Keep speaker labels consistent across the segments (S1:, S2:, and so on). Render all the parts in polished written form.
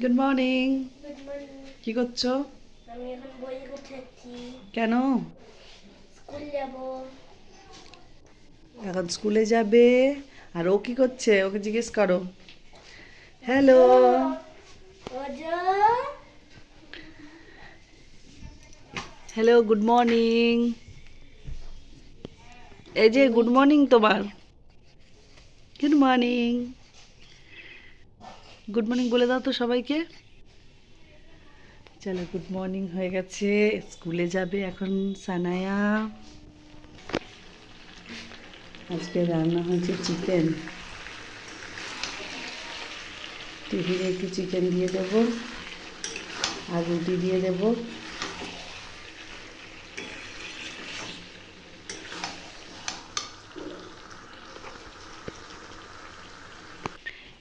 S1: Good morning.
S2: Good morning.
S1: কি করছো?
S2: আমি এখন বই গোছাচ্ছি।
S1: কেন?
S2: স্কুল যাব।
S1: এখন স্কুলে যাবে। আর ও কি করছে? ওকে জিজ্ঞেস করো। হ্যালো।
S2: ওজো।
S1: Hello, good morning. এই যে গুড মর্নিং তোমার। Good morning. গুড মর্নিং বলে দাও তো সবাইকে। চলো, গুড মর্নিং হয়ে গেছে। স্কুলে যাবে এখন সানায়া। আজকে রান্না হয়েছে চিকেন। টিফিনে একটু চিকেন দিয়ে দেবো আর রুটি দিয়ে দেবো।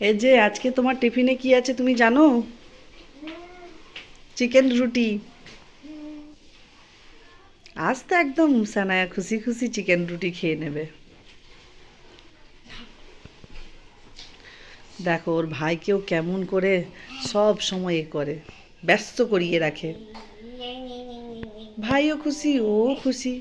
S1: এই যে আজকে তোমার টিফিনে কি আছে তুমি জানো? চিকেন রুটি। আজ তো একদম সানায়া খুশি খুশি চিকেন রুটি খেয়ে নেবে। দেখো ওর ভাইকেও কেমন করে সব সময় এ করে, ব্যস্ত করিয়ে রাখে। ভাইও খুশি, ও খুশি।